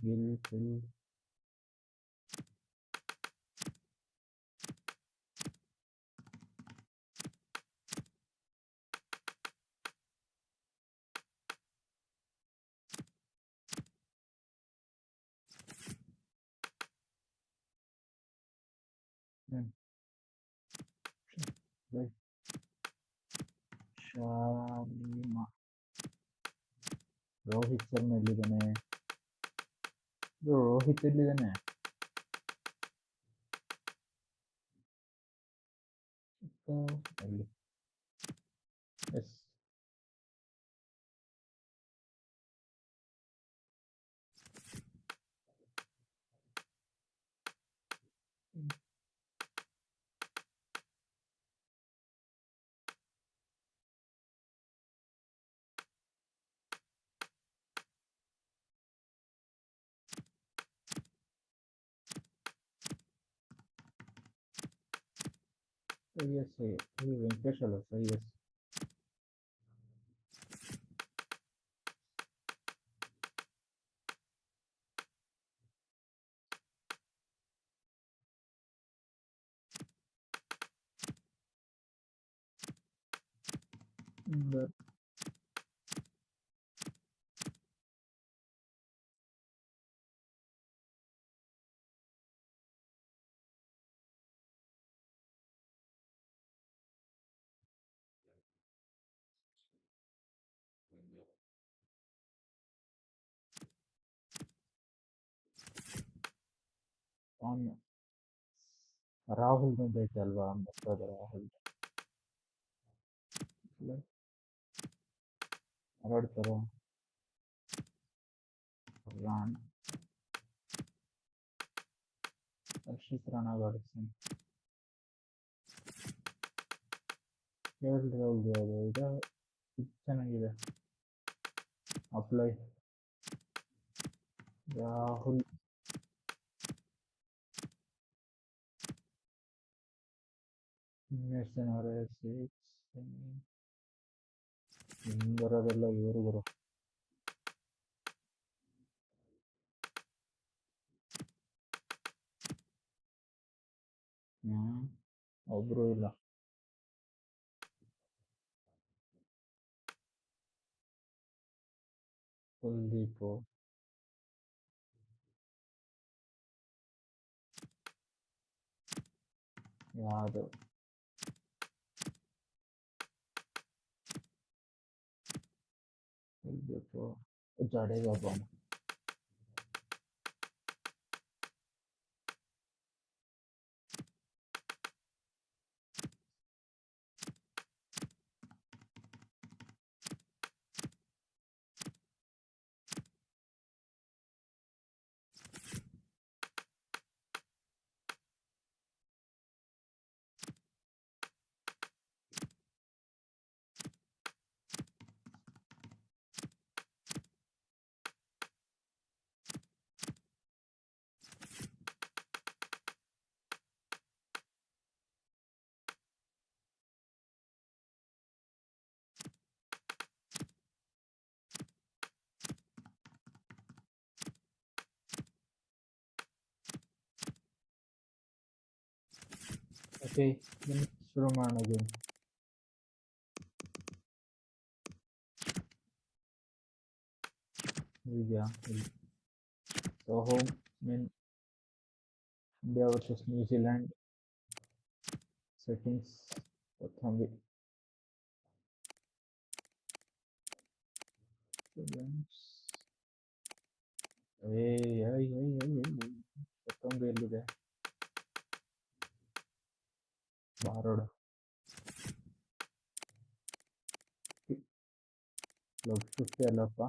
Gill, Phil. ಶಾಲಿಮಾ Rohit Sharma ಎಲ್ಲಿದ್ದಾನೆ? ರೋಹಿತ್ ಎಲ್ಲಿದ್ದಾನೆ? ಎಲ್ಲಿ? ಎಸ್. ಎಸ್ ವೆಂಕಟೇಶ್ ಅಲ್ಲ ಎಸ್. ರಾಹುಲ್ ಬಂದೈತೆ ಅಲ್ವಾ? ರಾಹುಲ್ ಆಡ್ತಾರ. ರಾಣ್ ಹರ್ಷಿತ್ ರಾಣಾ ಆಡಿಸ್ತಾನೆ. ರಾಹುಲ್ ಯಾವುದು ಇದು ಚೆನ್ನಾಗಿದೆ. ಅಪ್ಲೈ ರಾಹುಲ್ ಬರೋದೆಲ್ಲ ಇವರು ಬರೋ. ಒಬ್ರು ಇಲ್ಲ. ಕುಲ್ದೀಪ್ ಯಾದವ್ ಕುಲ್ದೀಪ್ ಜಡೇಜಾ ಬಾಮ್. ಓಕೆ, ಶುರು ಮಾಡೋಣ ಗೇಮ್. ಇದೆಯಾ? ಸೊ ಹೋಮ್ ಮೀನ್ ಇಂಡಿಯಾ ವರ್ಸಸ್ ನ್ಯೂಜಿಲ್ಯಾಂಡ್. ಸೆಟ್ಟಿಂಗ್ಸ್ ಪ್ರಥಮ ಪ್ರಥಮ ಎಲ್ಲಿದೆ? ಬಾರೋಡ ಕ್ಲಬ್ 50 ಅಲ್ಲಪ್ಪ.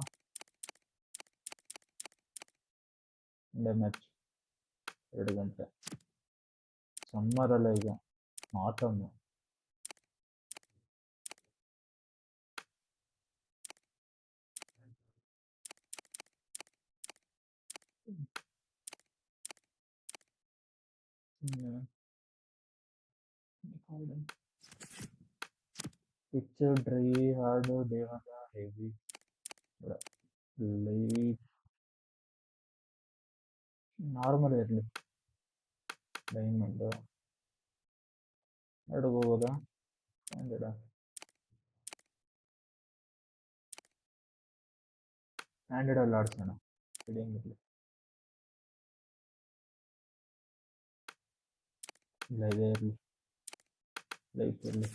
ಇಂಡಿಯಾ ಮ್ಯಾಚ್ 2 ಗಂಟೆ. ಸಮ್ಮರ್ ಅಲ್ಲ ಈಗ, ಆಟಮ್. ಪಿಕ್ಚರ್ ಡ್ರೈ ಹಾರ್ಡ್ ದೇವದ ಹೆವಿ ಲೈಟ್ ನಾರ್ಮಲ್ ಇರಲಿ. ಡೈಮಂಡ್ ಎರಡಿಗೆ ಹೋಗೋದಾ? ಹಂಡ್ರೆಡ ಹ್ಯಾಂಡ್ರೆಡಲ್ಲಿ ಆಡ್ಸೋಣ, ಹಿಡಿಯಂಗಿರಲಿ. ಇಲ್ಲ ಇದೇ ಇರಲಿ, ಲೈಫ್ ಇರಲಿ.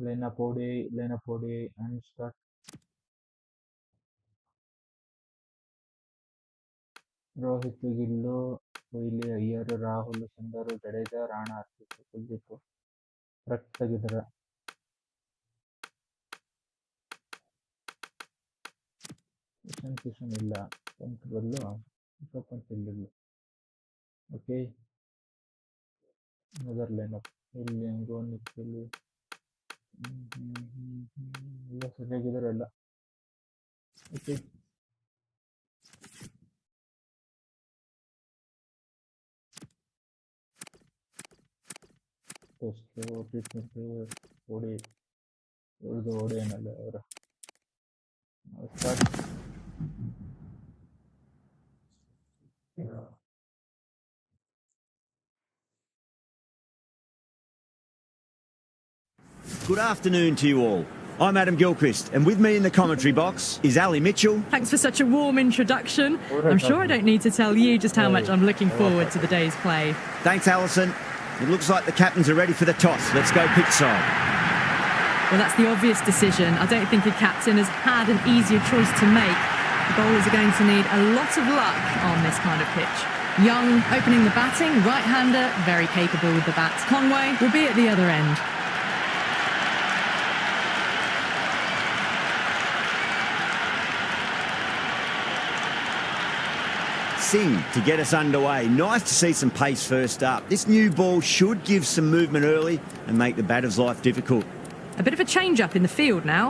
Line up ODI and start. Rohit, Gill, Kohli, Iyer, Rahul, Sundar, Jadeja, Rana, Harshit, Kuldeep correct ಆಗಿದ್ದಾರೆ. ಕಿಶನ್ ಇಲ್ಲ, ಪಂತ್ ಬದಲು ಪಂತ್ ಇಲ್ಲ. ಓಕೆ, ಅದರ್ ಲೈನ್ ಅಪ್ ಇಲ್ಲಿ ನಿಖಿಲ್ ಎಲ್ಲ ಸರಿಯಾಗಿದ್ದಾರೆ ಎಲ್ಲ. ಓಕೆ, ಟೆಸ್ಟ್ ಟ್ರೀಟ್ಮೆಂಟ್ ಓಡಿ ಇವ್ರದ್ದು ಓಡಿ ಏನಲ್ಲ ಅವರ start. Good afternoon to you all. I'm Adam Gilchrist, and with me in the commentary box is Ali Mitchell. Thanks for such a warm introduction. I'm sure I don't need to tell you just how much I'm looking forward to the day's play. Thanks, Alison. It looks like the captains are ready for the toss. Let's go pitch side. Well, that's the obvious decision. I don't think a captain has had an easier choice to make. The bowlers are going to need a lot of luck on this kind of pitch. Young opening the batting, right-hander, very capable with the bat. Conway will be at the other end. Singh to get us underway. Nice to see some pace first up. This new ball should give some movement early and make the batter's life difficult. A bit of a change-up in the field now.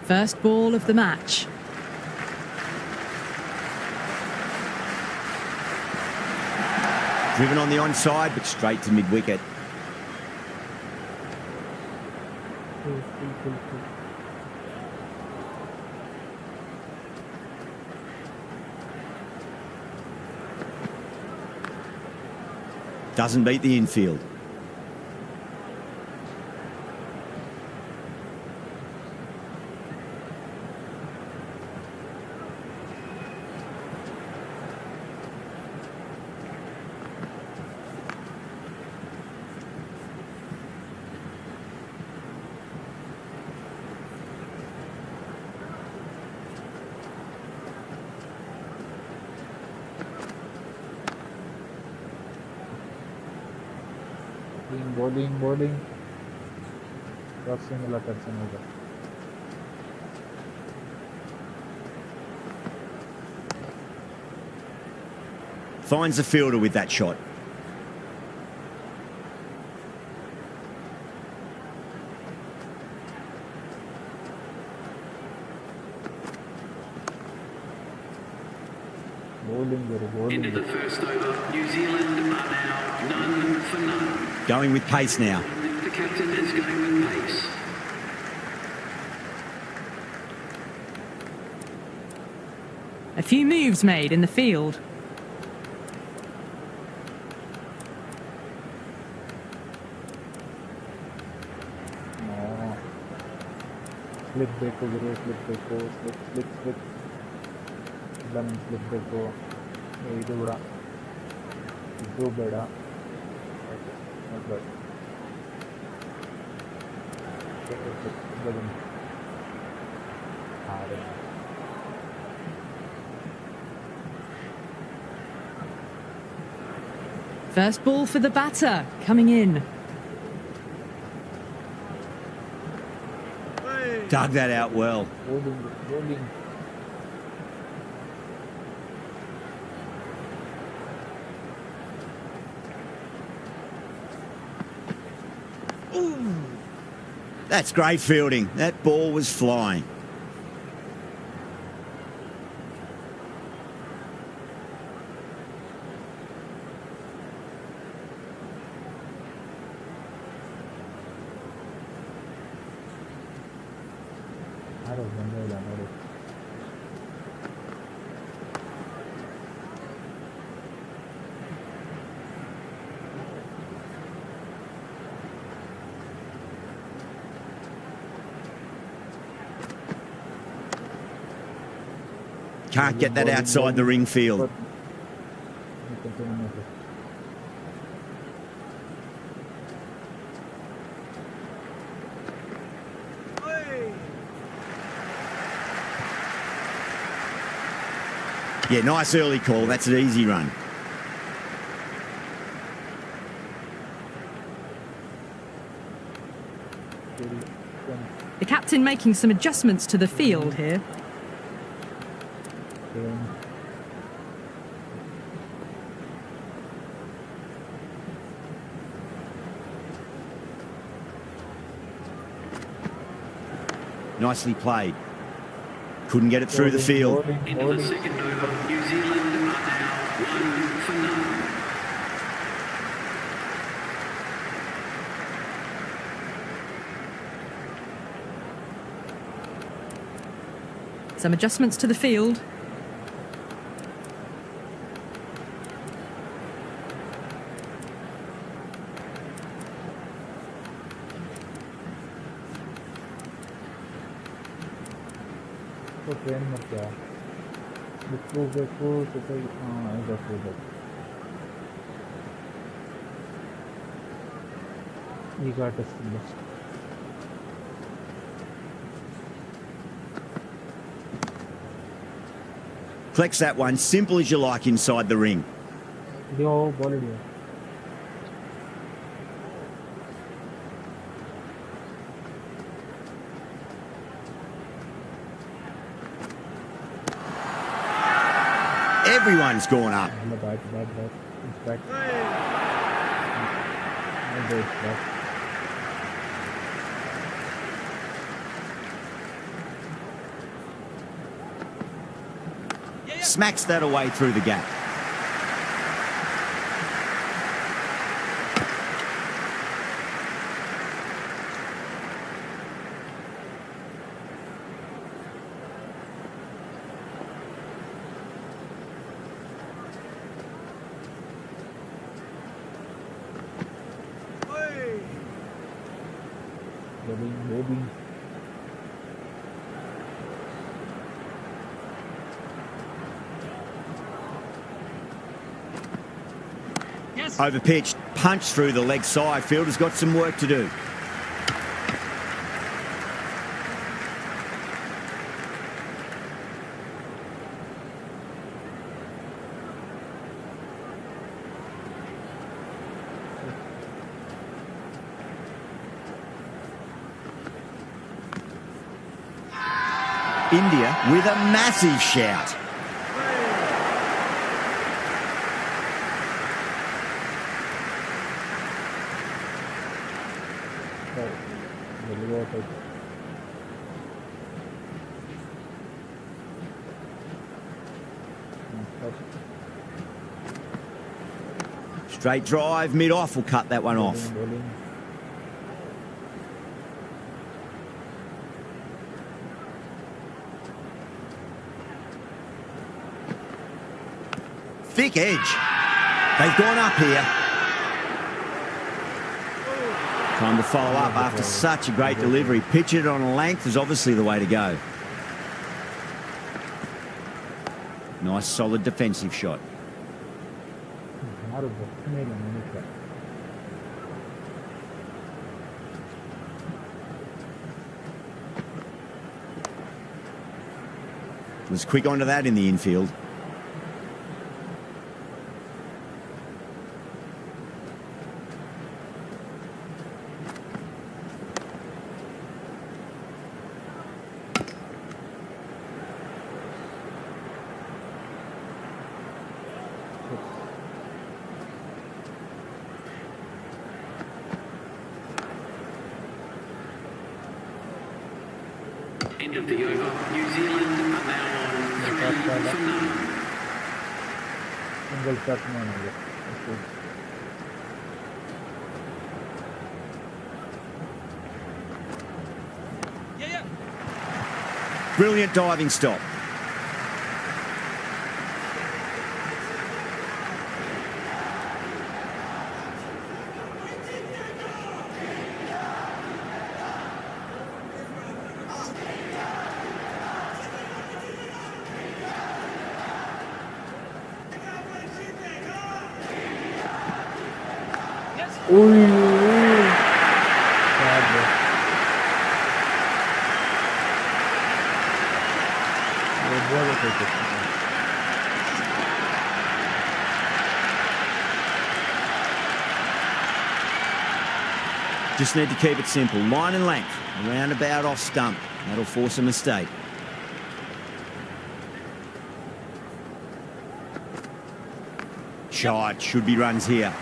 First ball of the match. Driven on the onside, but straight to mid-wicket. Doesn't beat the infield. bowling crossing ಎಲ್ಲ ಕಟ್ಸೋಣ ಈಗ. Finds the fielder with that shot. Into the first over, New Zealand are now none for none. Going with pace now. The captain is going with pace. A few moves made in the field. Slip ಬೇಕು ಗುರು, slip ಬೇಕು, slip ಇಲ್ಲ, ನಂಗೆ slip ಬೇಕು. ಇದು ಕೂಡ ಇದು ಬೇಡ. First ball for the batter, coming in. Dug that out well. Bowling. That's great fielding. That ball was flying. ಯಾರು ಬಂದೇ ಇಲ್ಲ ನೋಡಿ. Can't get that outside the ring field. Yeah, nice early call. That's an easy run. The captain making some adjustments to the field here. Nicely played. Couldn't get it through the field. Into the second over, New Zealand are now 1 for none. Some adjustments to the field. Train ಮಾಡ್ತೀಯ ಬಿಟ್ಕೋಬೇಕು ಜೊತೆಗೆ ಇದಕ್ಕೆ ಈಗ ಆಟಿಸ್ತಿಲ್ಲ. Collects that one, simple as you like inside the ring. ಇದೆಯೋ ball ಇದೆಯೋ Everyone's gone up. Bad. It's back. It's back. Smacks that away through the gap. Bowling. Overpitched, punched through the leg side. Fielder's got some work to do. India with a massive shout. Straight drive, mid-off will cut that one off. Thick edge. They've gone up here. Time to follow up after such a great delivery. Pitch it on a length is obviously the way to go. Nice solid defensive shot. Was quick onto that in the infield. End of the over. New Zealand are now on 3 for none. Single shot manager. Okay. Brilliant diving stop. Ui. Bad, bro. Just need to keep it simple. Line and length. Around about off stump. That'll force a mistake. Shot. Should be runs here.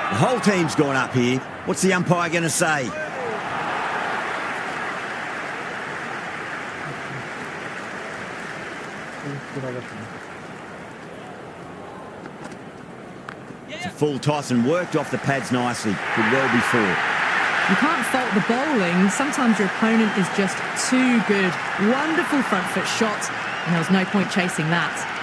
The whole team's gone up here. What's the umpire going to say? It's a full toss and worked off the pads nicely. Could well be four. You can't fault the bowling. Sometimes your opponent is just too good. Wonderful front foot shot, and there was no point chasing that.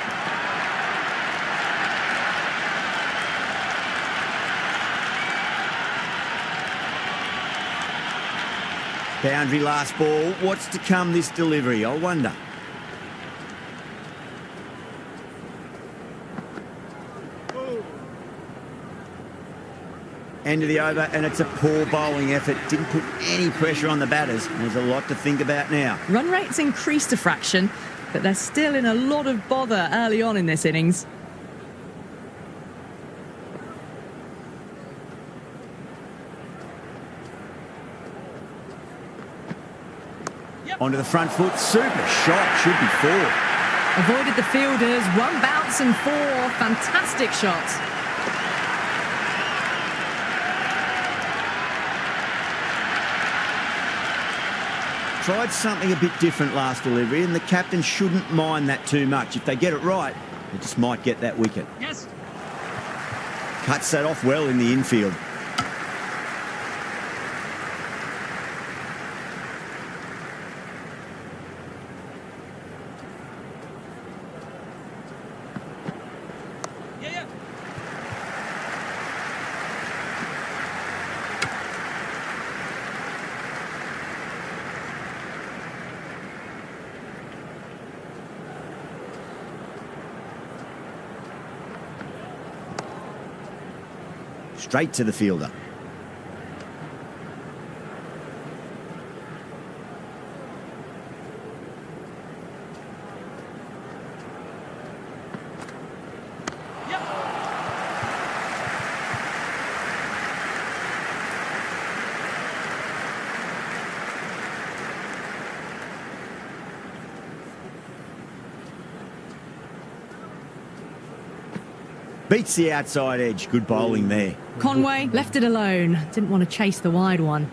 Boundary last ball. What's to come this delivery? I wonder. End of the over, and it's a poor bowling effort. Didn't put any pressure on the batters. There's a lot to think about now. Run rate's increased a fraction, but they're still in a lot of bother early on in this innings. Onto the front foot. Super shot. Should be four. Avoided the fielders. One bounce and four. Fantastic shot. Tried something a bit different last delivery, and the captain shouldn't mind that too much. If they get it right, they just might get that wicket. Yes. Cuts that off well in the infield. Straight to the fielder. Beats the outside edge. Good bowling there. Conway left it alone. Didn't want to chase the wide one.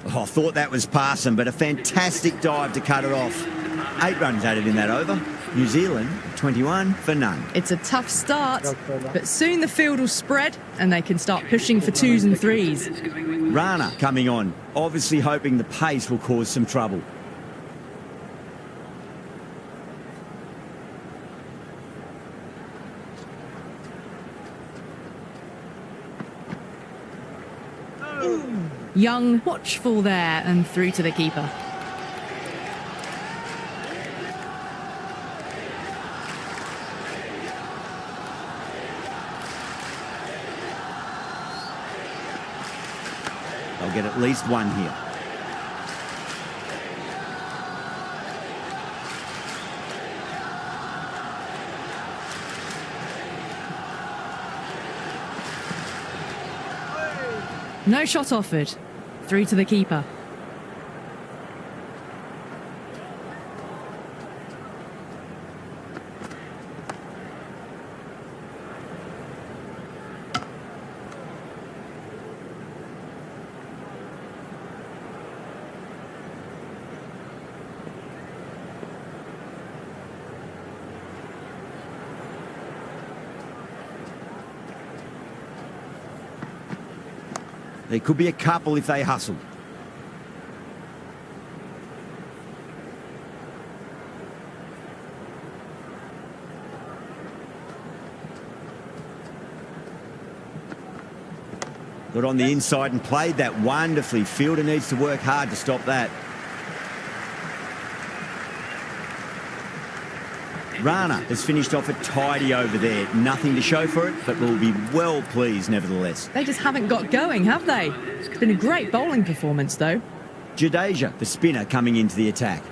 Oh, I thought that was passing, but a fantastic dive to cut it off. 8 runs added in that over. New Zealand, 21 for none. It's a tough start, but soon the field will spread and they can start pushing for 2s and 3s. Rana coming on, obviously hoping the pace will cause some trouble. Young, watchful there and through to the keeper. They'll get at least one here. No shot offered. Through to the keeper. There could be a couple if they hustle. Got on the inside and played that wonderfully. Fielder needs to work hard to stop that. Rana has finished off a tidy over there. Nothing to show for it, but will be well pleased nevertheless. They just haven't got going, have they? It's been a great bowling performance, though. Jadeja, the spinner, coming into the attack.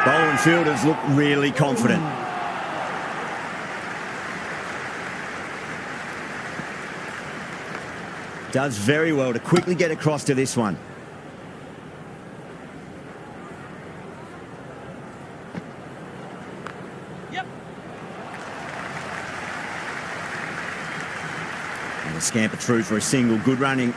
Bowling fielders look really confident. Does very well to quickly get across to this one. Yep. And a scamper through for a single. Good running.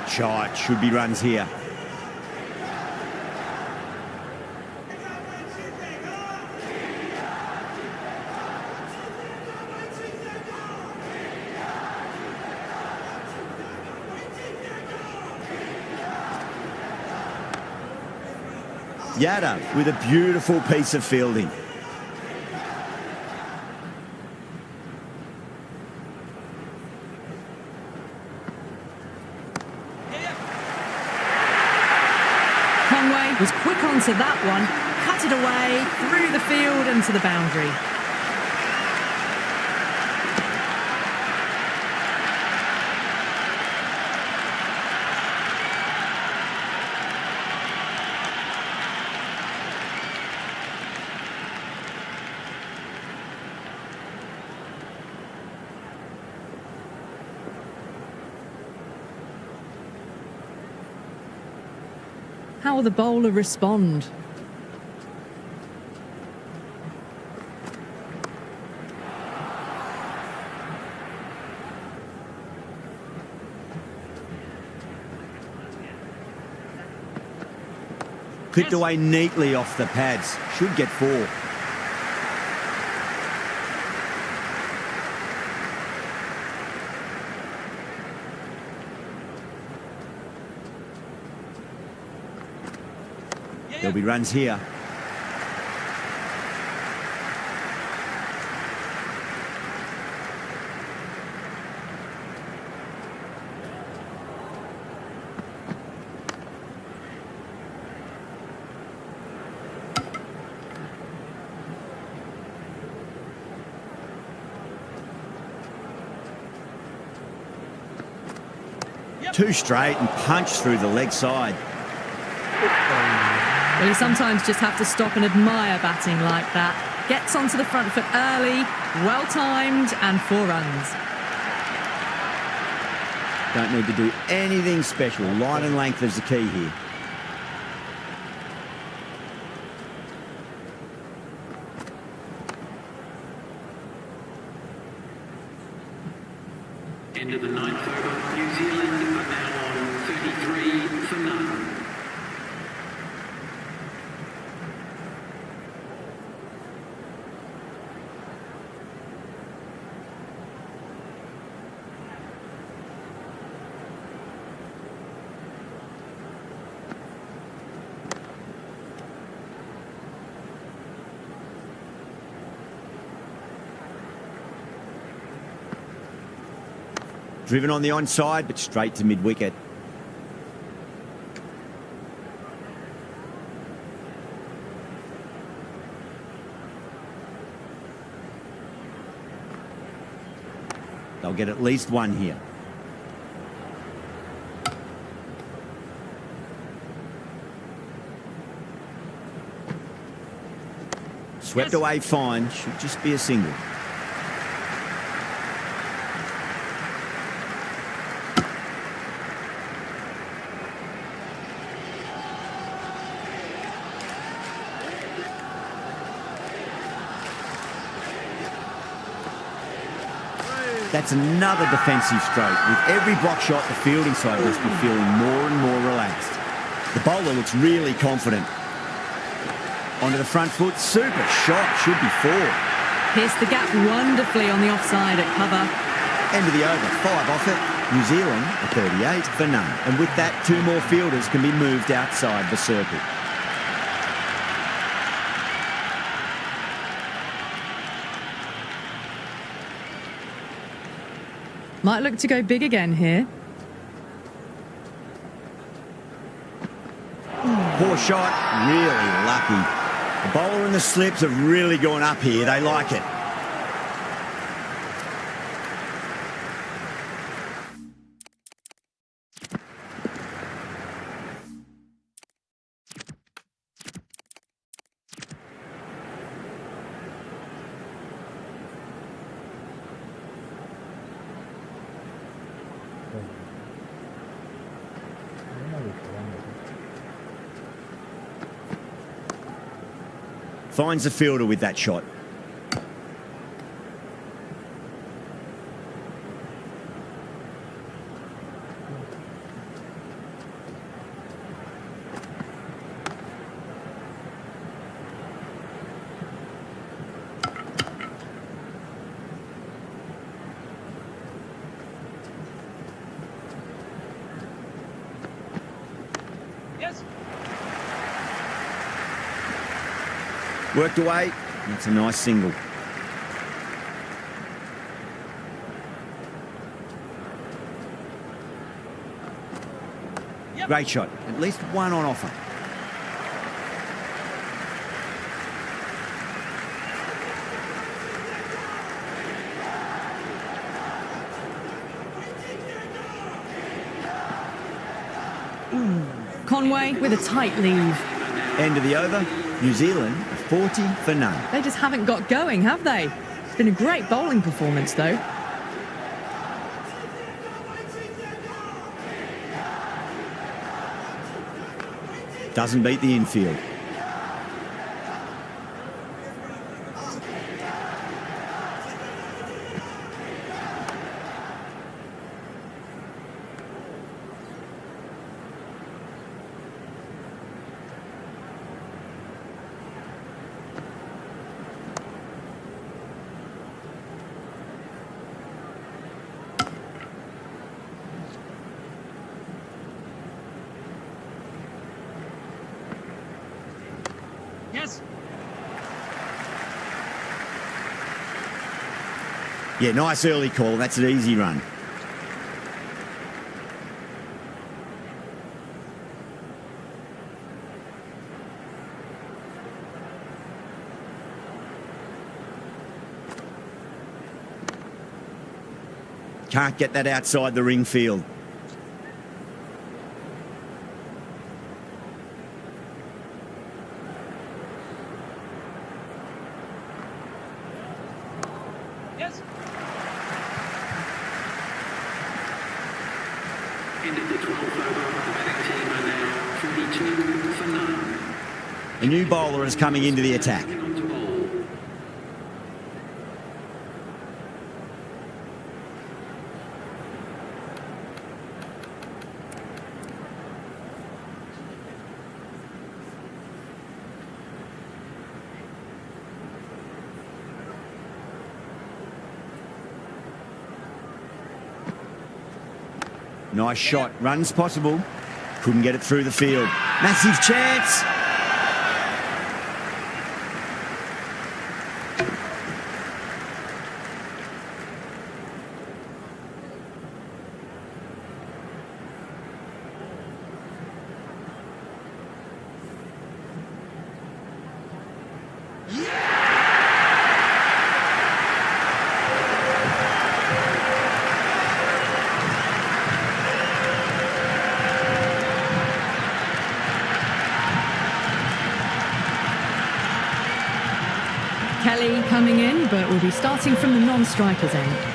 Shot. Should be runs here. Yadav with a beautiful piece of fielding. Conway was quick onto that one, cut it away, through the field and to the boundary. How will the bowler respond? Clipped away neatly off the pads. Should get 4. There'll be runs here. Two straight and punch through the leg side. Well, you sometimes just have to stop and admire batting like that. Gets onto the front foot early, well-timed, and 4 runs. Don't need to do anything special. Line and length is the key here. End of the 9th over. New Zealand are now on 33 for none. Driven on the onside, but straight to mid-wicket. They'll get at least one here. Swept away fine, should just be a single. That's another defensive stroke. With every block shot, the fielding side must be feeling more and more relaxed. The bowler looks really confident. Onto the front foot, super shot, should be 4. Pierced the gap wonderfully on the offside at cover. End of the over, 5 off it. New Zealand, a 38 for none. And with that, 2 more fielders can be moved outside the circle. Might look to go big again here. Poor shot, really lucky. The bowler and the slips have really gone up here. They like it. Finds the fielder with that shot. Worked away. That's a nice single. Great shot. At least one on offer. Conway with a tight leave. End of the over. New Zealand, 40 for none. They just haven't got going, have they? It's been a great bowling performance, though. Doesn't beat the infield. Yeah, nice early call. That's an easy run. Can't get that outside the ring field. A new bowler is coming into the attack. Nice shot. Runs possible. Couldn't get it through the field. Massive chance. coming in, but will be starting from the non-striker's end.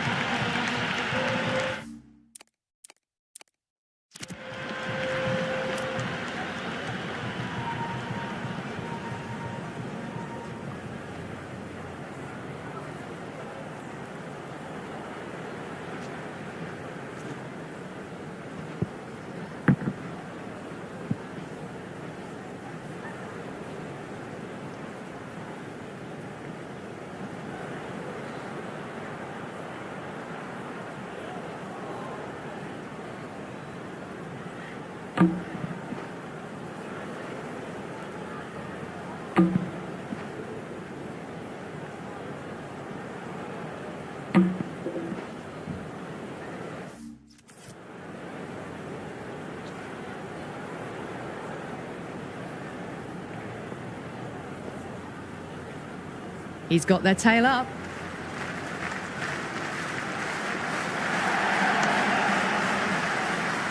He's got their tail up.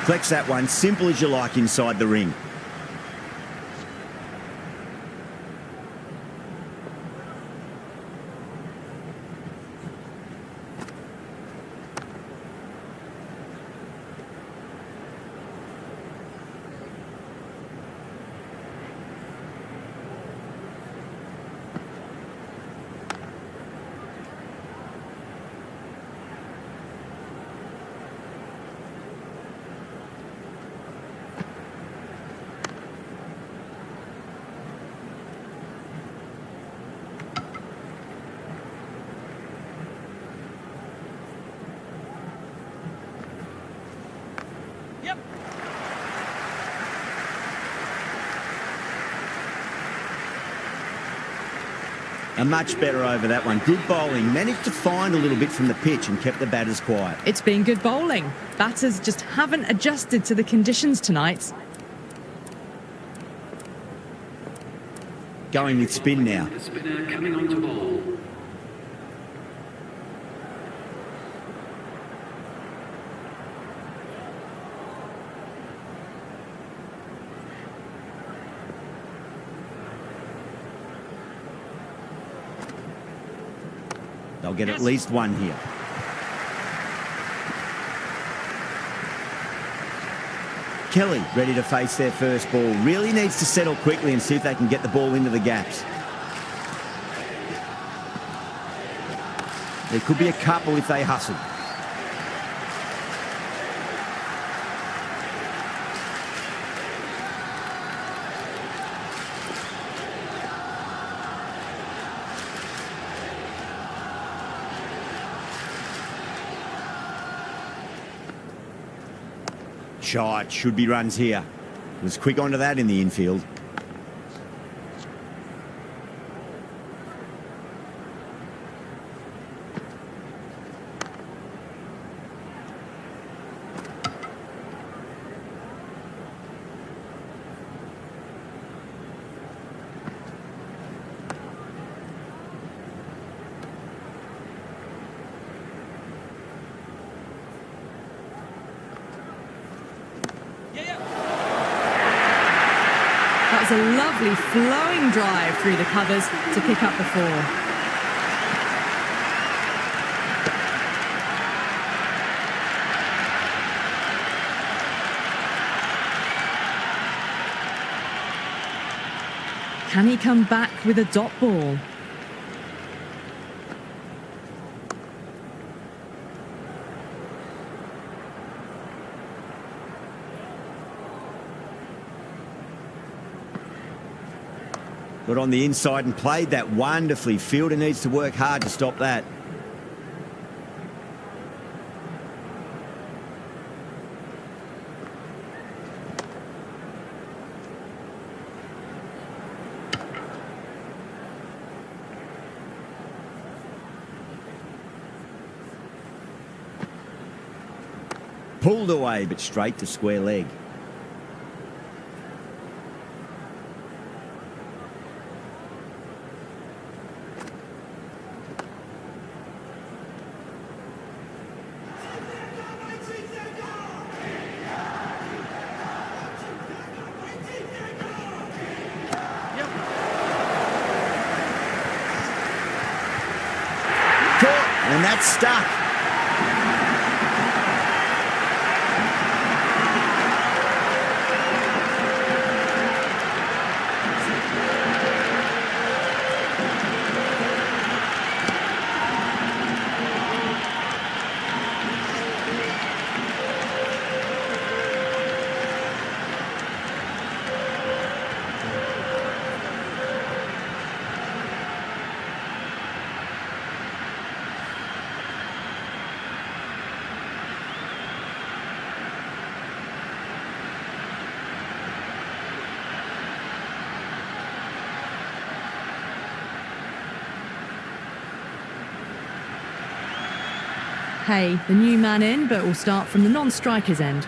Flex that one, simple as you like inside the ring. A much better over that one. Good bowling. Managed to find a little bit from the pitch and kept the batters quiet. It's been good bowling. Batters just haven't adjusted to the conditions tonight. Going with spin now. The spinner coming on to bowl. They'll get at least one here. Kelly ready to face their first ball. Really needs to settle quickly and see if they can get the ball into the gaps. There could be a couple if they hustle. Shot, should be runs here. Was quick onto that in the infield. That was a lovely flowing drive through the covers to pick up the 4. Can he come back with a dot ball? Got on the inside and played that wonderfully. Fielder needs to work hard to stop that. Pulled away, but straight to square leg. That's stuck. Hay, the new man in, but will start from the non-striker's end.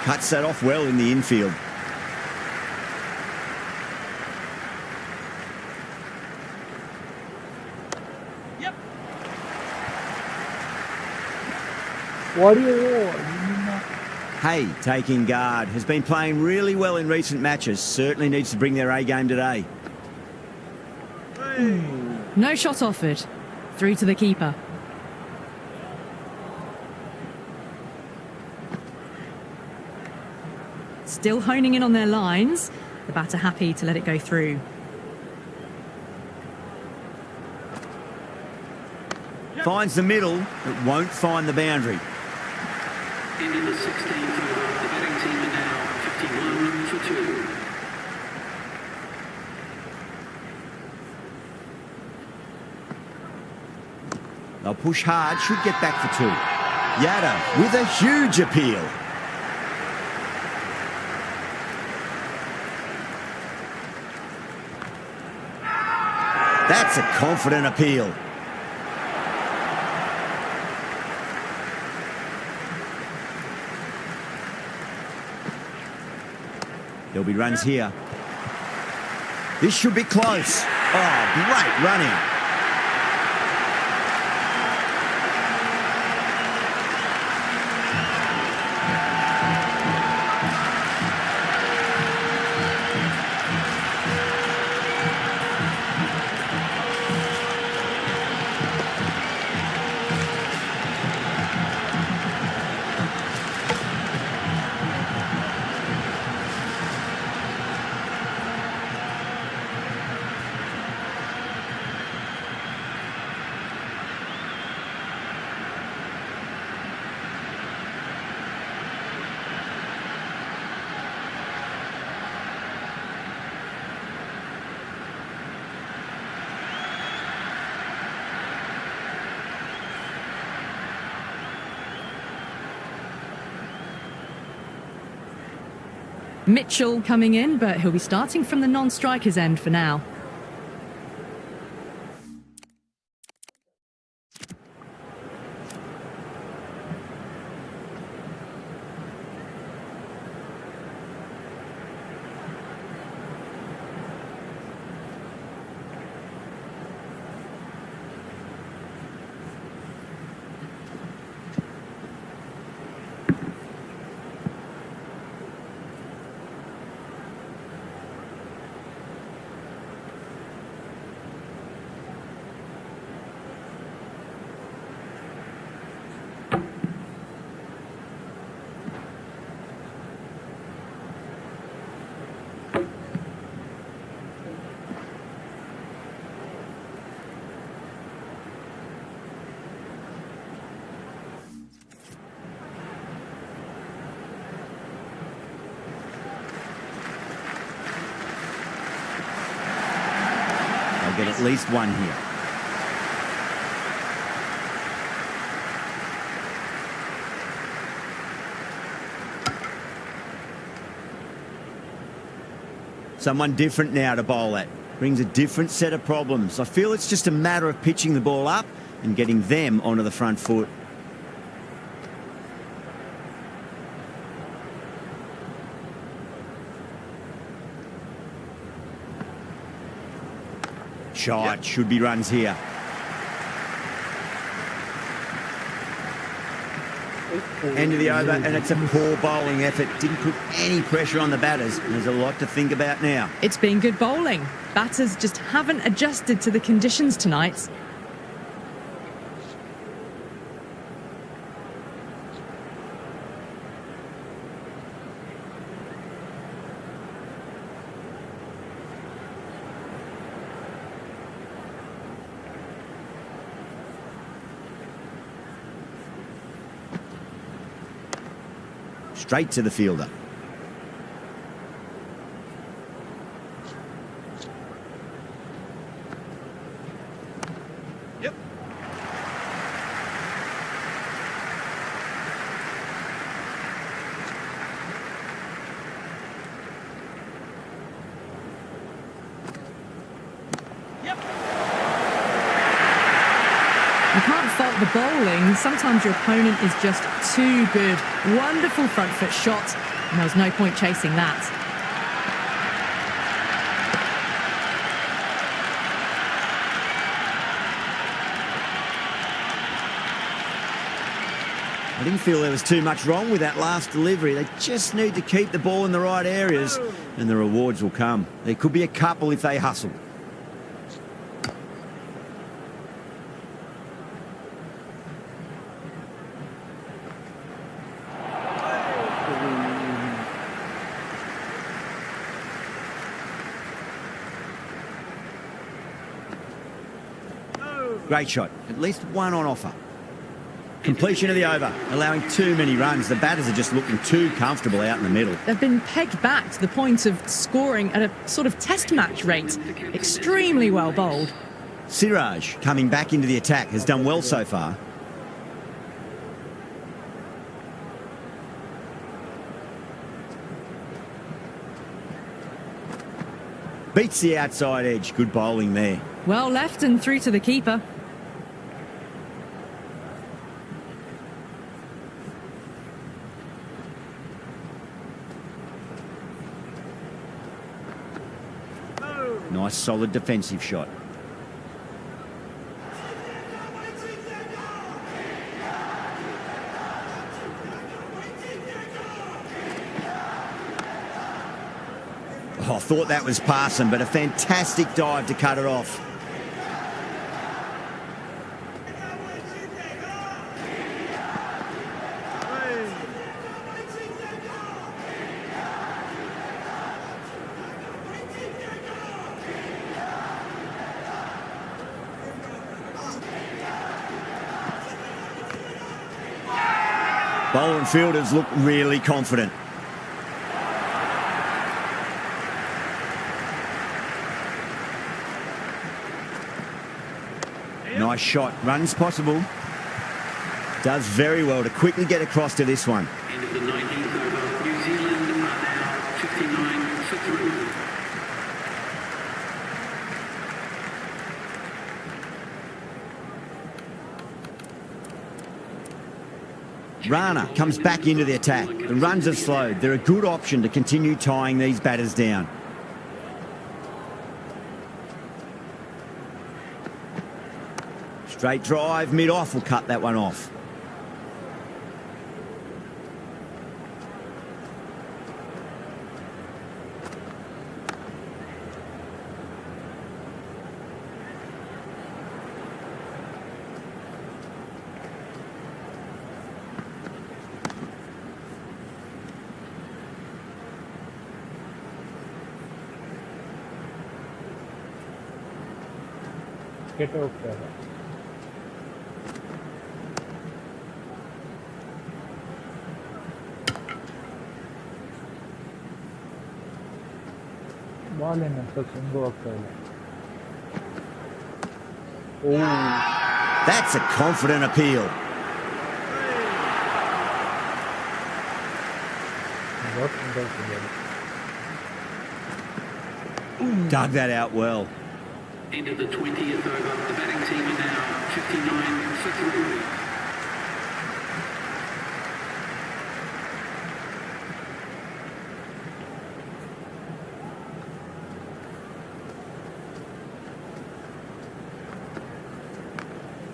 Cuts that off well in the infield. What do you want? Hay, taking guard, has been playing really well in recent matches. Certainly needs to bring their A game today. No shot offered. Through to the keeper. Still honing in on their lines. The batter happy to let it go through. Finds the middle, but won't find the boundary. Into the 16th over. The batting team are now 51 for 2. They'll push hard, should get back for 2. Yada with a huge appeal. That's a confident appeal. There'll be runs here. This should be close. Oh, great running. Mitchell coming in, but he'll be starting from the non-striker's end for now. get at least one here. Someone different now to bowl at. Brings a different set of problems. I feel it's just a matter of pitching the ball up and getting them onto the front foot. Shot, should be runs here. End of the over, and it's a poor bowling effort. Didn't put any pressure on the batters. There's a lot to think about now. It's been good bowling. Batters just haven't adjusted to the conditions tonight. Straight to the fielder. Yep. You can't fault the bowling. Sometimes your opponent is just too good. Wonderful front foot shot, and there was no point chasing that. I didn't feel there was too much wrong with that last delivery. They just need to keep the ball in the right areas and the rewards will come. There could be a couple if they hustle. Great shot. At least one on offer. Completion of the over, allowing too many runs. The batters are just looking too comfortable out in the middle. They've been pegged back to the point of scoring at a sort of test match rate. Extremely well bowled. Siraj, coming back into the attack, has done well so far. Beats the outside edge. Good bowling there. Well left and through to the keeper. Nice solid defensive shot. Oh, I thought that was passing, but a fantastic dive to cut it off. Bowler and fielders look really confident. Nice shot. Runs possible. Does very well to quickly get across to this one. End of the 19th over. New Zealand are now 59 for 3. Rana comes back into the attack. The runs have slowed. They're a good option to continue tying these batters down. Straight drive, mid-off will cut that one off. Get over. Ball ಏನಂತ swing ಹೋಗ್ತಾ ಇಲ್ಲ. That's a confident appeal. Dug that out well. End of the 20th over. The batting team are now 59 for 3.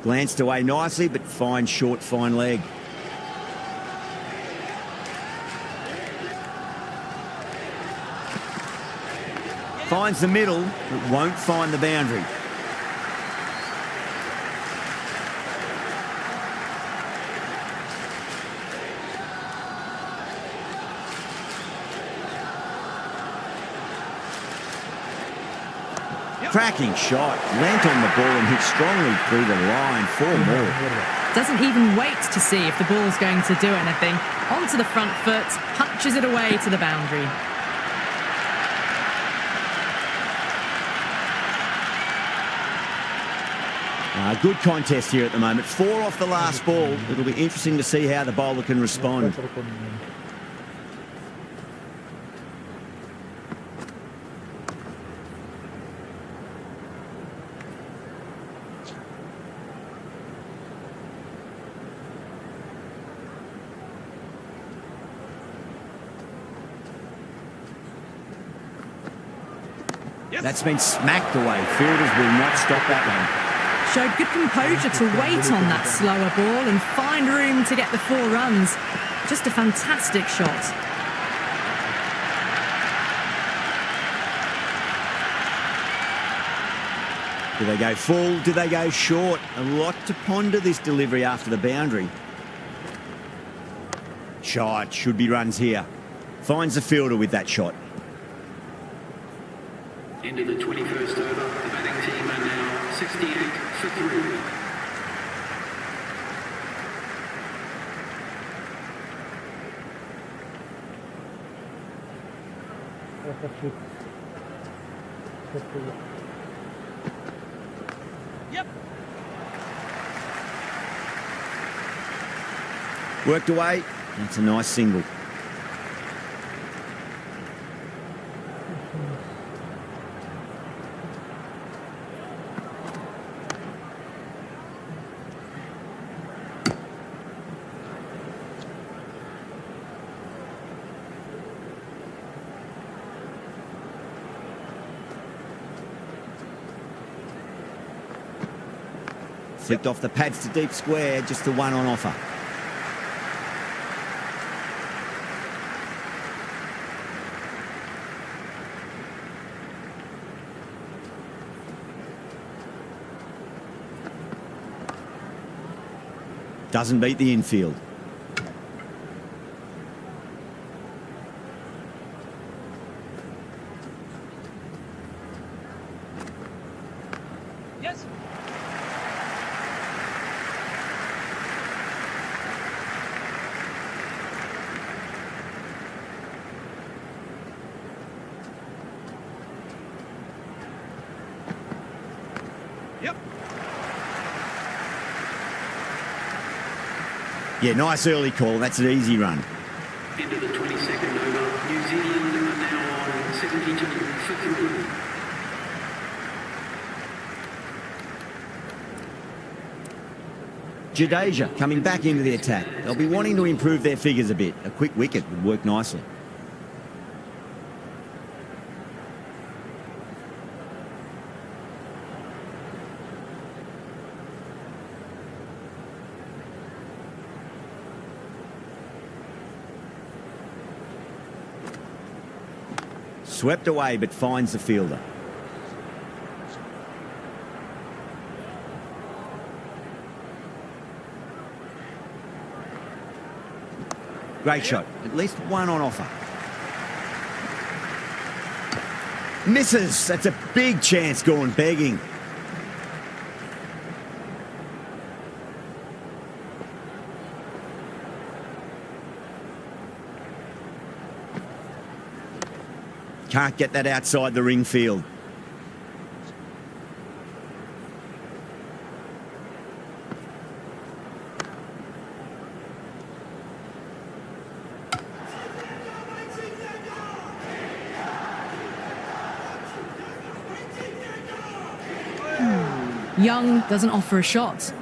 Glanced away nicely, but fine short, fine leg. Finds the middle, but won't find the boundary. Cracking shot, leant on the ball and hit strongly through the line. 4 more. Doesn't even wait to see if the ball's going to do anything. Onto the front foot, punches it away to the boundary. Good contest here at the moment. 4 off the last ball. It'll be interesting to see how the bowler can respond. That's been smacked away. Fielders will not stop that one. Showed good composure to wait on that slower ball and find room to get the 4 runs. Just a fantastic shot. Do they go full? Do they go short? A lot to ponder this delivery after the boundary. Shot. Should be runs here. Finds the fielder with that shot. End of the 21st over. The batting team are now 68 for 3. Worked away. That's a nice single. Flicked off the pads to deep square, just the one on offer. Doesn't beat the infield. Yeah, nice early call. That's an easy run. End of the 22nd over. New Zealand are now on 72 for 3. Jadeja coming back into the attack. They'll be wanting to improve their figures a bit. A quick wicket would work nicely. Swept away, but finds the fielder. Great shot. At least one on offer. Misses. That's a big chance gone begging. Can't get that outside the ring field. Young doesn't offer a shot.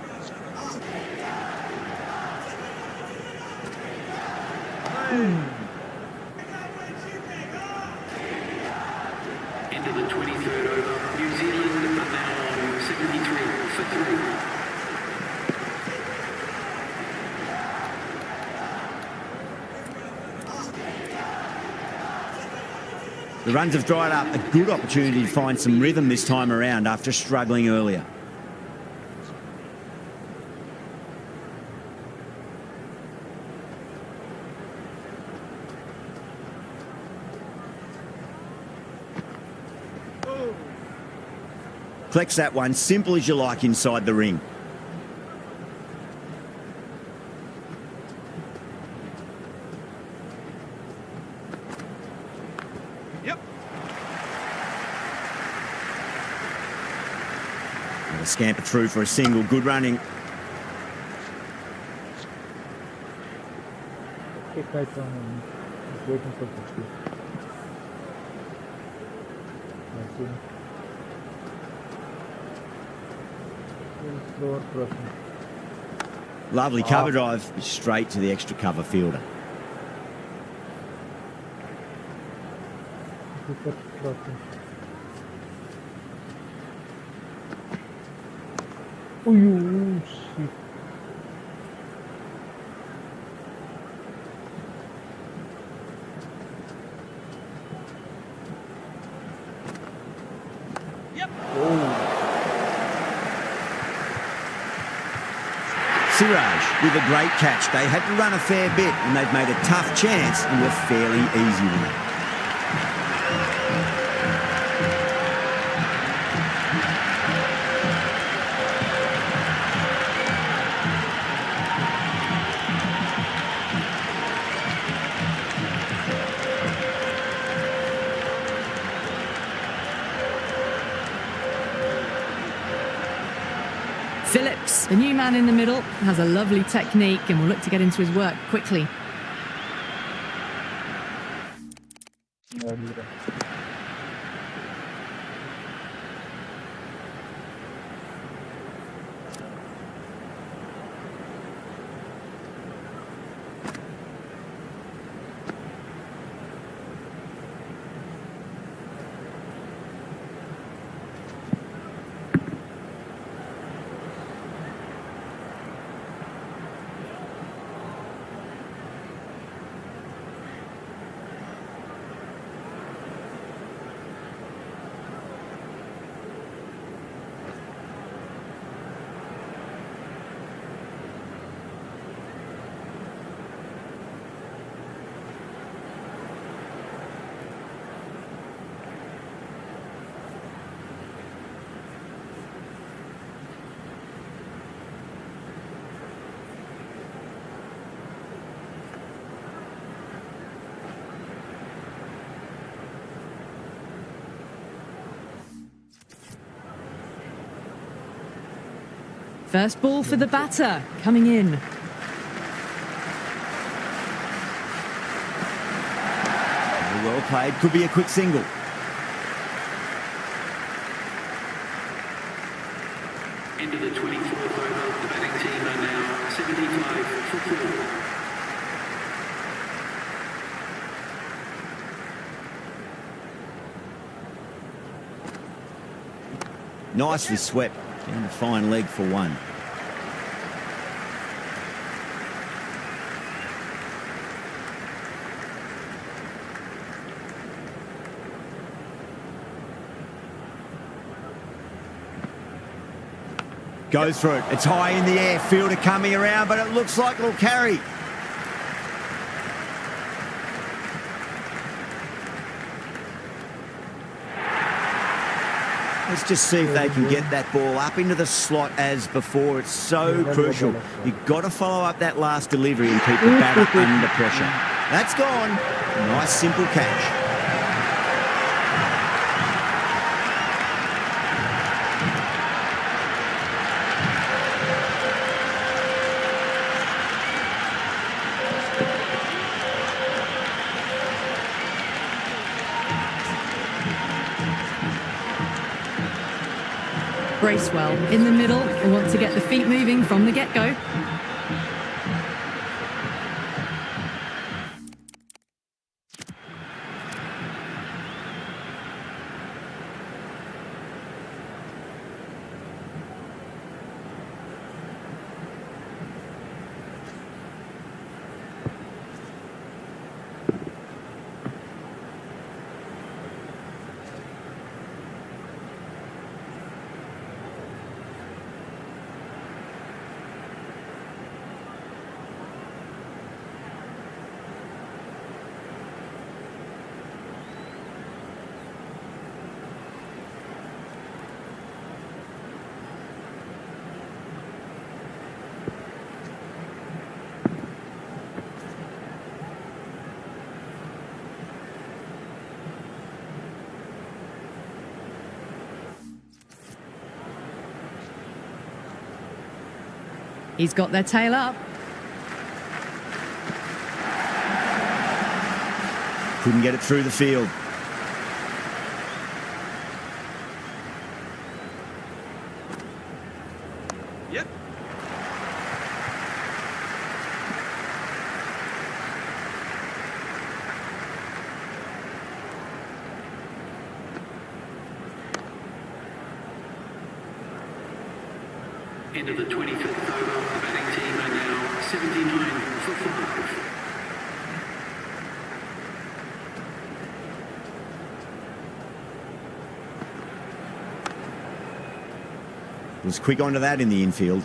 Into the 23rd over. New Zealand are now on 73 for 3. The runs have dried up. A good opportunity to find some rhythm this time around after struggling earlier. Collects that one, simple as you like inside the ring. Yep. Another scamper through for a single. Good running. Kick right on. He's waiting for 60. I see. Slower crossing. Lovely cover drive, straight to the extra cover fielder. Super crossing. Oh, shit. Siraj with a great catch. They had to run a fair bit and they've made a tough chance into a fairly easy one. Phillips, the new man in the middle, has a lovely technique and will look to get into his work quickly. First ball for the batter, coming in. Well played, could be a quick single. Into the 24th over. The batting team are now 75 for 4. Nicely swept down the fine leg for one. Goes for it. It's high in the air. Fielder coming around, but it looks like it'll carry. Let's just see if they can get that ball up into the slot as before. It's so crucial. You've got to follow up that last delivery and keep the batter under pressure. That's gone. Nice, simple catch. brace well. In the middle, I want to get the feet moving from the get-go. He's got their tail up. Couldn't get it through the field. Yep. End of the 25th over. The batting team are now 79 for 5. Was quick onto that in the infield.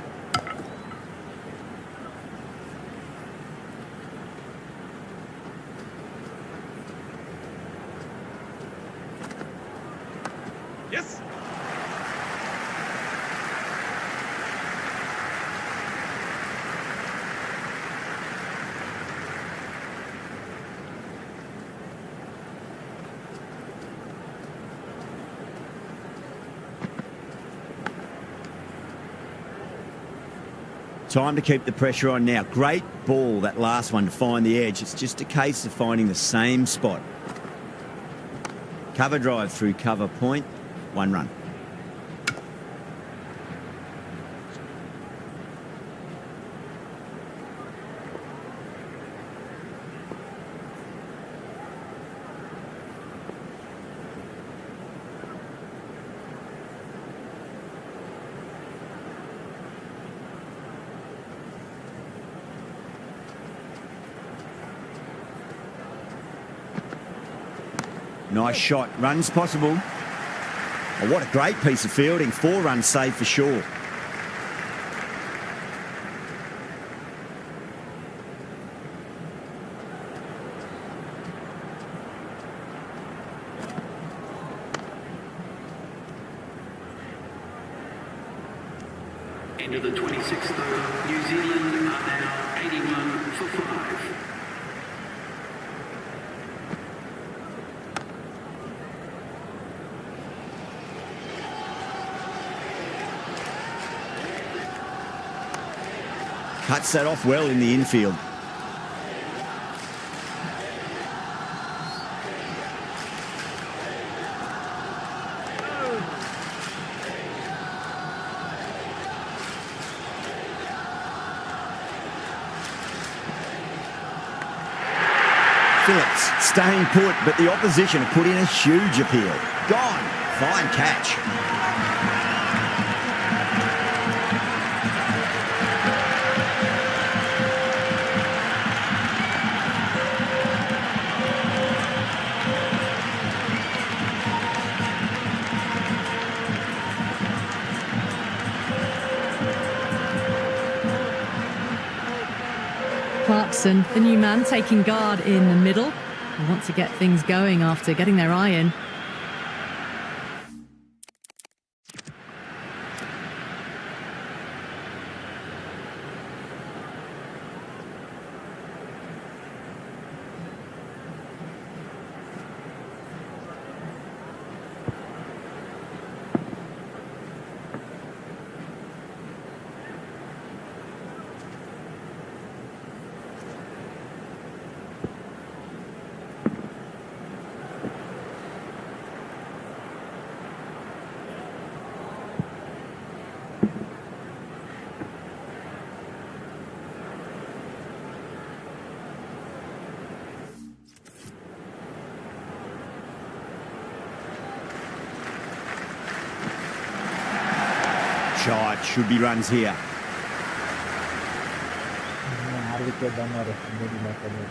Yes. Time to keep the pressure on now. Great ball, that last one, to find the edge. It's just a case of finding the same spot. Cover drive through cover point. 1 run. Nice shot. Runs possible. Oh, what a great piece of fielding. 4 runs saved for sure. End of the 26th over. New Zealand are now 81 for 5. Cuts that off well in the infield. Phillips staying put, but the opposition have put in a huge appeal. Gone. Fine catch. Clarkson, the new man, taking guard in the middle. They want to get things going after getting their eye in. shot. Should be runs here. ಇನ್ನು 6 wicket down ಅವರು ಮೂರು ಮ್ಯಾಚಲ್ಲಿ.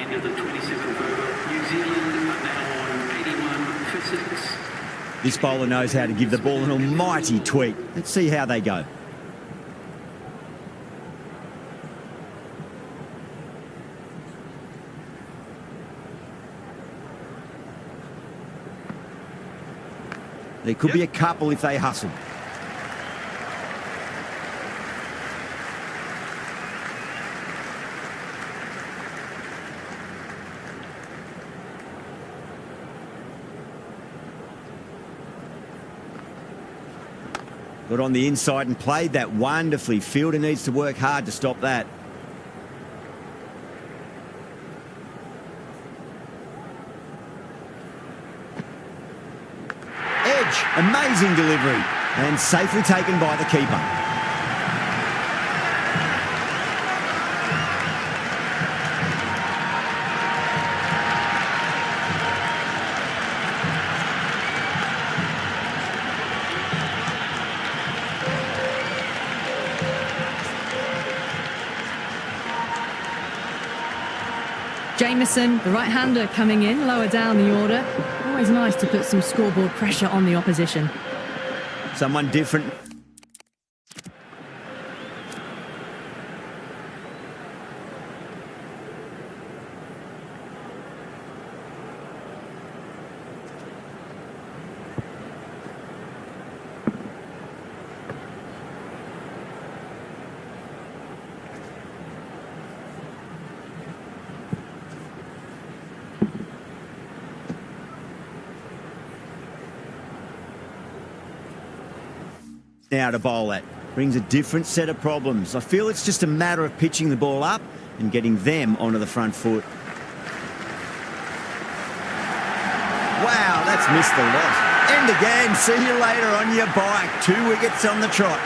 End of the 27th over. New Zealand are now on 81 for 6. This bowler knows how to give the ball an almighty tweak. Let's see how they go. There could be a couple if they hustle. Got on the inside and played that wonderfully. Fielder needs to work hard to stop that. Edge, amazing delivery and safely taken by the keeper. Jamieson, the right-hander, coming in lower down the order. Always nice to put some scoreboard pressure on the opposition. Someone different. Now to bowl that brings a different set of problems. I feel it's just a matter of pitching the ball up and getting them onto the front foot. Wow, that's missed the lot. End again. See you later on your bike. 2 wickets on the trot.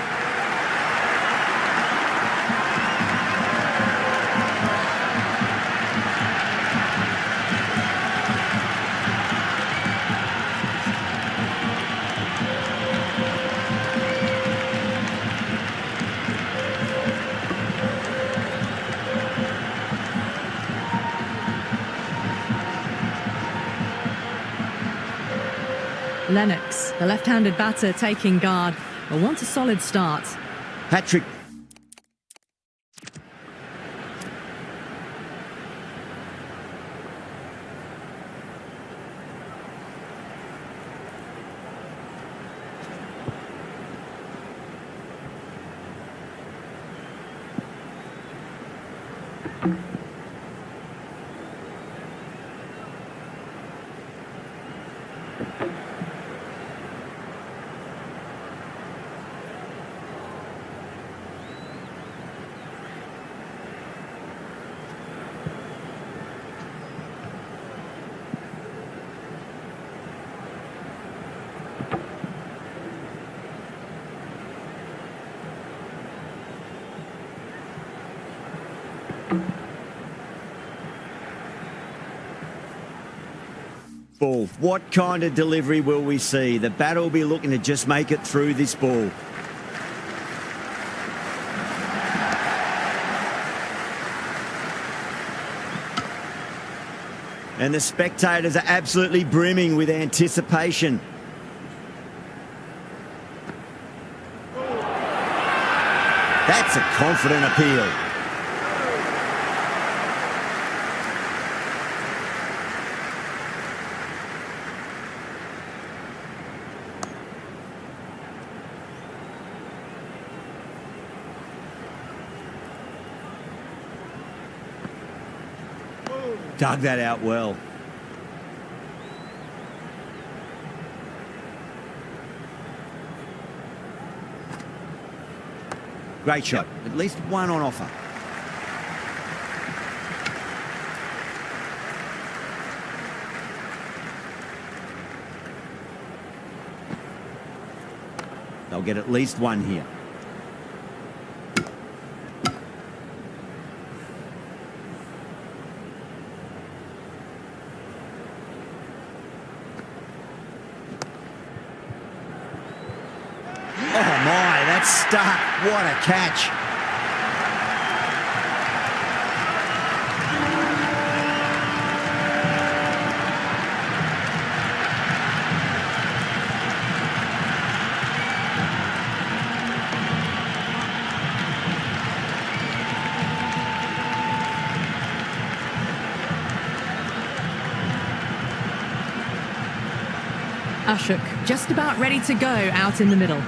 Lennox, the left-handed batter, taking guard. But wants a solid start. Patrick. Ball. What kind of delivery will we see? The batter will be looking to just make it through this ball. And the spectators are absolutely brimming with anticipation. That's a confident appeal. Dug that out well. Great shot. At least one on offer. They'll get at least one here. That's stuck. What a catch. Ashok just about ready to go out in the middle.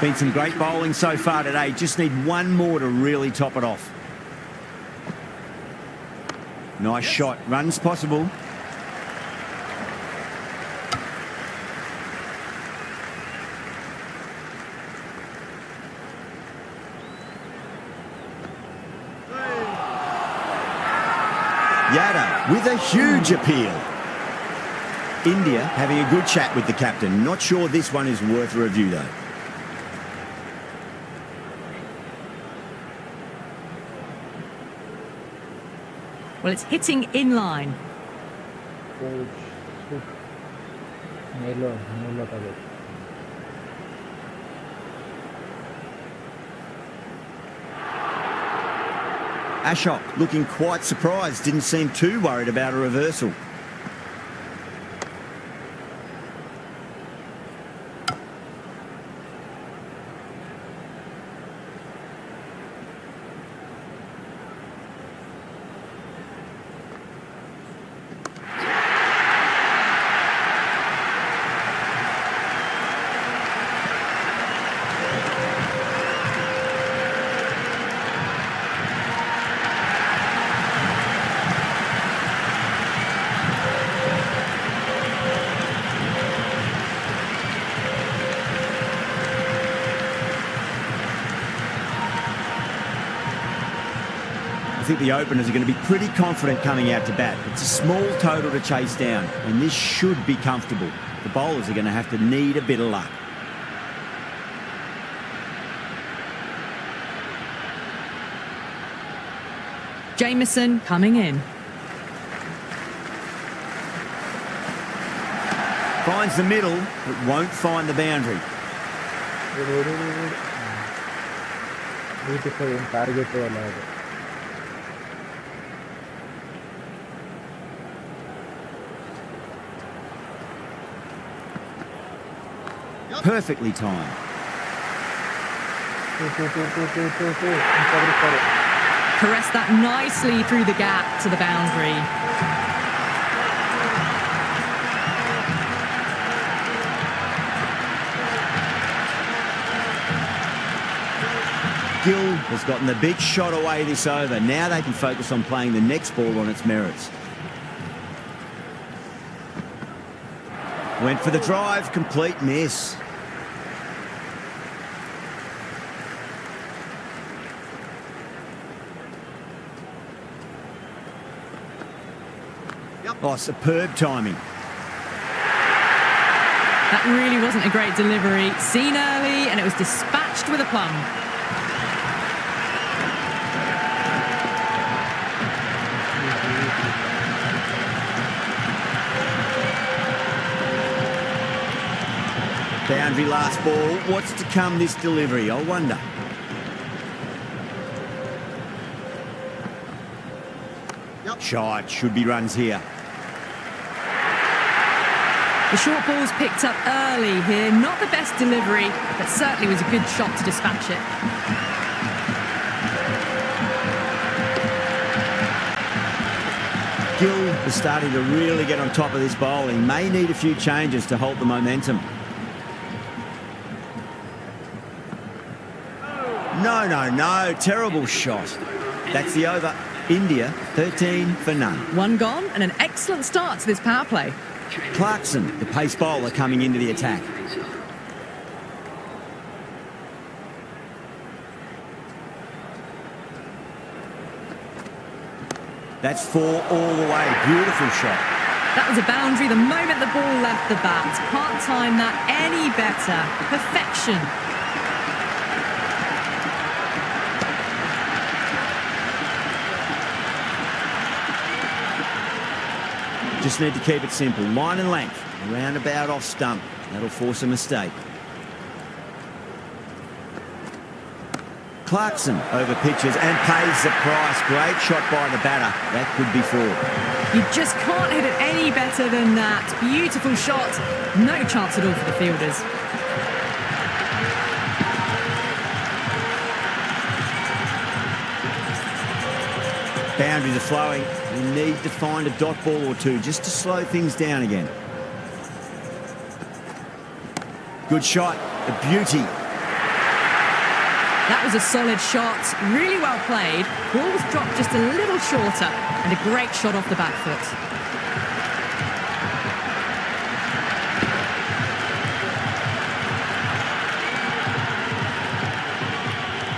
Been some great bowling so far today. Just need one more to really top it off. Nice shot. Runs possible. Yadav with a huge appeal. India having a good chat with the captain. Not sure this one is worth a review though. Well, it's hitting in line. Ashok looking quite surprised. Didn't seem too worried about a reversal. I think the openers are going to be pretty confident coming out to bat. It's a small total to chase down, and this should be comfortable. The bowlers are going to have to need a bit of luck. Jamieson coming in. Finds the middle, but won't find the boundary. Perfectly timed. Caressed that nicely through the gap to the boundary. Gill has gotten the big shot away this over. Now they can focus on playing the next ball on its merits. Went for the drive, complete miss. Oh, superb timing. That really wasn't a great delivery. Seen early, and it was dispatched with a plum. Boundary last ball. What's to come this delivery? I wonder. Shot. Should be runs here. The short ball's picked up early here. Not the best delivery, but certainly was a good shot to dispatch it. skill is starting to really get on top of this bowling. May need a few changes to hold the momentum. No. Terrible shot. That's the over. India, 13 for none. One gone and an excellent start to this power play. Clarkson, the pace bowler, coming into the attack. That's 4 all the way. Beautiful shot. That was a boundary the moment the ball left the bat. Can't time that any better. Perfection. Just need to keep it simple. Line and length. Roundabout off stump. That'll force a mistake. Clarkson over pitches and pays the price. Great shot by the batter. That could be 4. You just can't hit it any better than that. Beautiful shot. No chance at all for the fielders. Boundaries are flowing. We need to find a dot ball or two just to slow things down again. Good shot. A beauty. That was a solid shot. Really well played. Ball was dropped just a little shorter and a great shot off the back foot.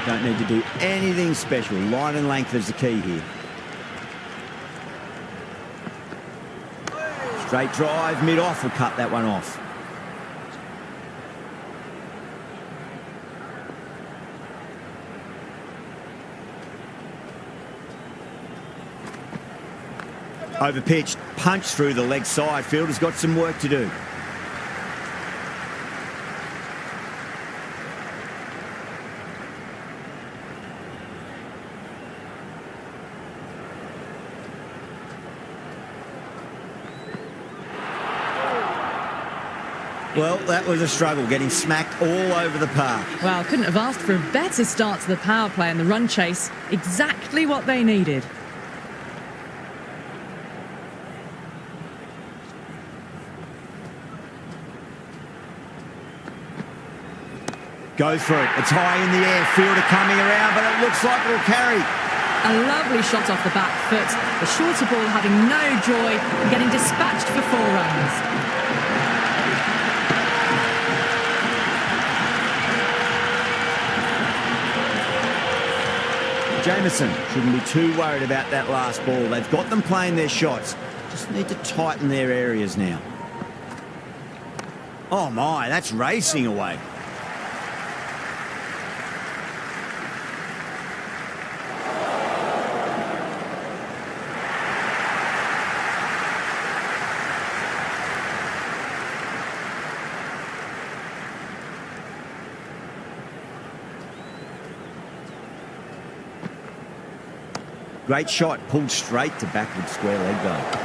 Don't need to do anything special. Line and length is the key here. Straight drive, mid-off will cut that one off. Over pitch, punch through the leg side. Fielder's got some work to do. Well, that was a struggle, getting smacked all over the park. Well, couldn't have asked for a better start to the power play and the run chase. Exactly what they needed. Go for it. It's high in the air. Fielder coming around, but it looks like it'll carry. A lovely shot off the back foot. The shorter ball having no joy and getting dispatched for 4 runs. Jamieson shouldn't be too worried about that last ball. They've got them playing their shots. Just need to tighten their areas now. Oh my, that's racing away. Great shot, pulled straight to backward square leg though.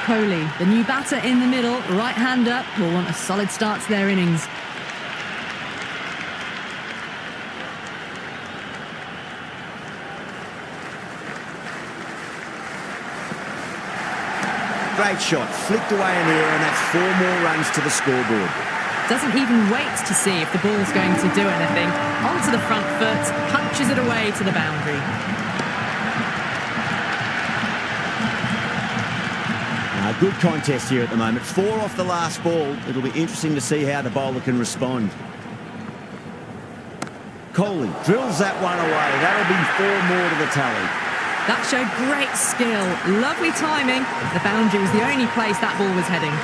Kohli, the new batter in the middle, right-hander, will want a solid start to their innings. Great shot, flicked away in the air, and that's 4 more runs to the scoreboard. Doesn't even wait to see if the ball's going to do anything. Onto the front foot, punches it away to the boundary. Good contest here at the moment. 4 off the last ball. It'll be interesting to see how the bowler can respond. Kohli drills that one away. That'll be 4 more to the tally. That showed great skill. Lovely timing. The boundary was the only place that ball was heading.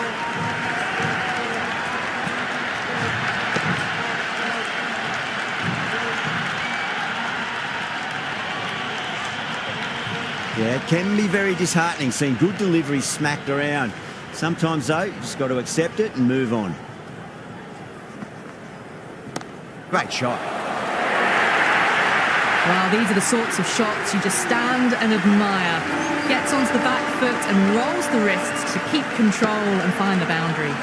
Yeah, it can be very disheartening seeing good deliveries smacked around. Sometimes, though, you just got to accept it and move on. Great shot. Well, these are the sorts of shots you just stand and admire. Gets onto the back foot and rolls the wrists to keep control and find the boundary.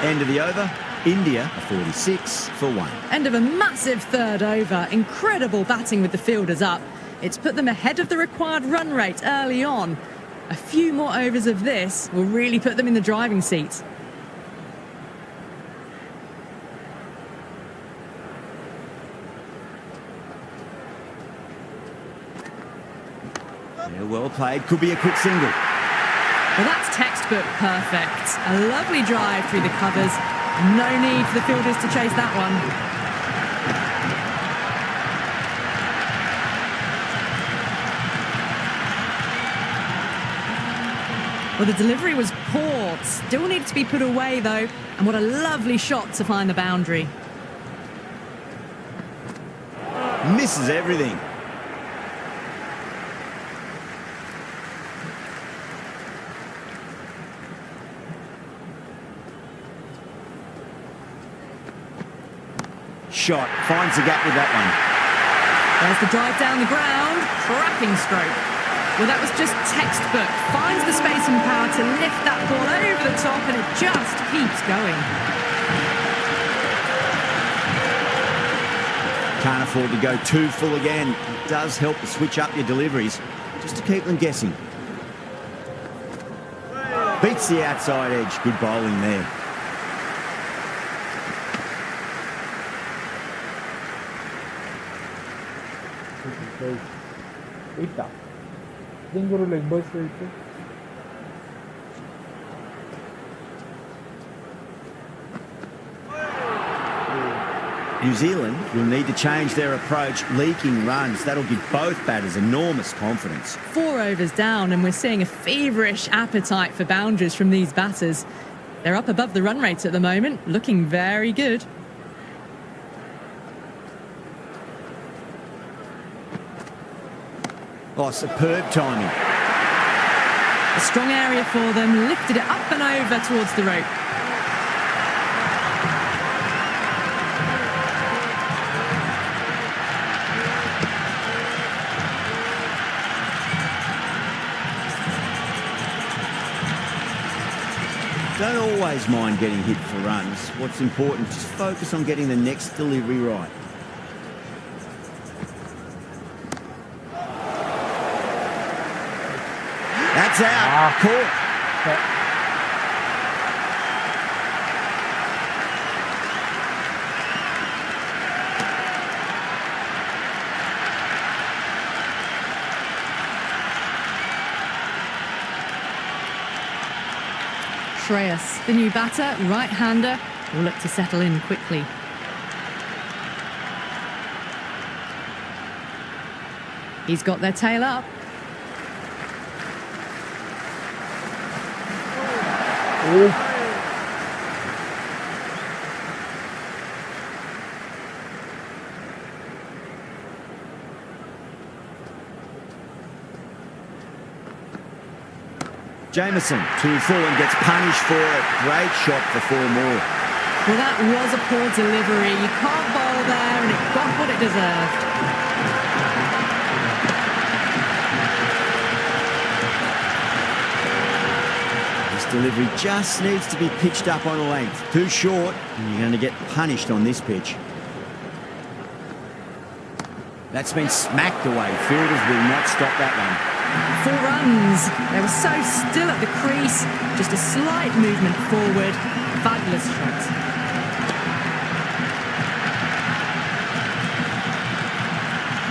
End of the over. India are 46 for 1. End of a massive third over. Incredible batting with the fielders up. It's put them ahead of the required run rate early on. A few more overs of this will really put them in the driving seat. Yeah, well played. Could be a quick single. Well, that's textbook perfect. A lovely drive through the covers. No need for the fielders to chase that one. Well, the delivery was poor. Still needs to be put away, though. And what a lovely shot to find the boundary. Misses everything. Shot. Finds the gap with that one. There's the drive down the ground. Cracking stroke. Well, that was just textbook. Finds the space and power to lift that ball over the top, and it just keeps going. Can't afford to go too full again. It does help to switch up your deliveries, just to keep them guessing. Beats the outside edge. Good bowling there. Eita. Denguru leg bus itu. New Zealand will need to change their approach, leaking runs. That'll give both batters enormous confidence. 4 overs down, and we're seeing a feverish appetite for boundaries from these batters. They're up above the run rate at the moment, looking very good. Oh, superb timing. A strong area for them, lifted it up and over towards the rope. Don't always mind getting hit for runs. What's important, just focus on getting the next delivery right. That's out. Caught. Shreyas, the new batter, right-hander, will look to settle in quickly. He's got their tail up. Jameson, 2 full and gets punished for it. Great shot for 4 more. Well, that was a poor delivery. You can't bowl there, and it got what it deserved. This delivery just needs to be pitched up on a length. Too short, and you're going to get punished on this pitch. That's been smacked away. Fielders will not stop that one. 4 runs. They were so still at the crease. Just a slight movement forward. Fabulous shot.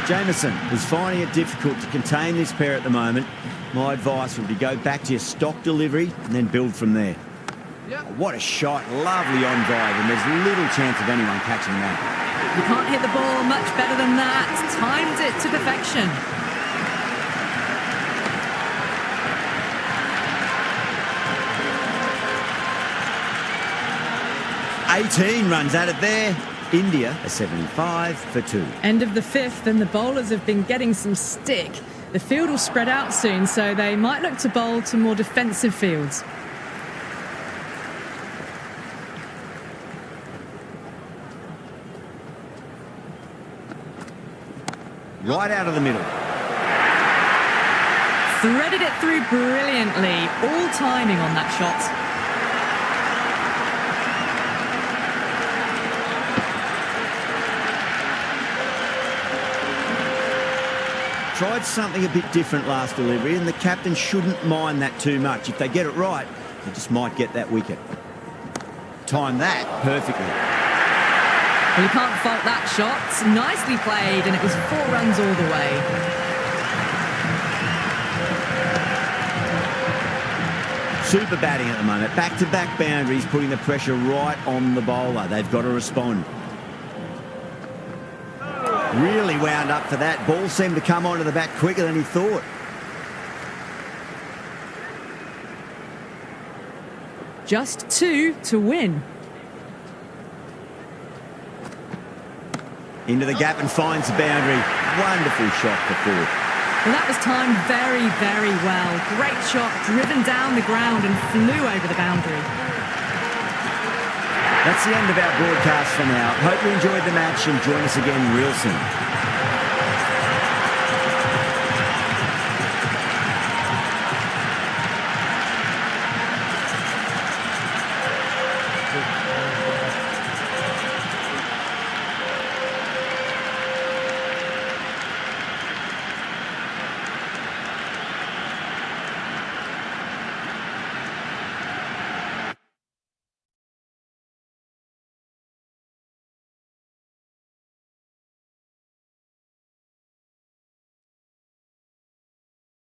Jameson is finding it difficult to contain this pair at the moment. My advice would be go back to your stock delivery and then build from there. Yeah. What a shot. Lovely on drive, and there's little chance of anyone catching that. You can't hit the ball much better than that. Timed it to perfection. 18 runs at it there. India a 75 for 2. End of the fifth, and the bowlers have been getting some stick. The field will spread out soon, so they might look to bowl to more defensive fields. Right out of the middle. Threaded it through brilliantly. All timing on that shot. Tried something a bit different last delivery, and the captain shouldn't mind that too much. If they get it right, they just might get that wicket. Time that perfectly. Well, you can't fault that shot. Nicely played, and it was 4 runs all the way. Super batting at the moment. Back-to-back boundaries, putting the pressure right on the bowler. They've got to respond. Really wound up for that. Ball seemed to come onto the bat quicker than he thought. Just 2 to win. Into the gap and finds the boundary. Wonderful shot for 4. Well, that was timed very, very well. Great shot, driven down the ground and flew over the boundary. That's the end of our broadcast for now. Hope you enjoyed the match and join us again real soon.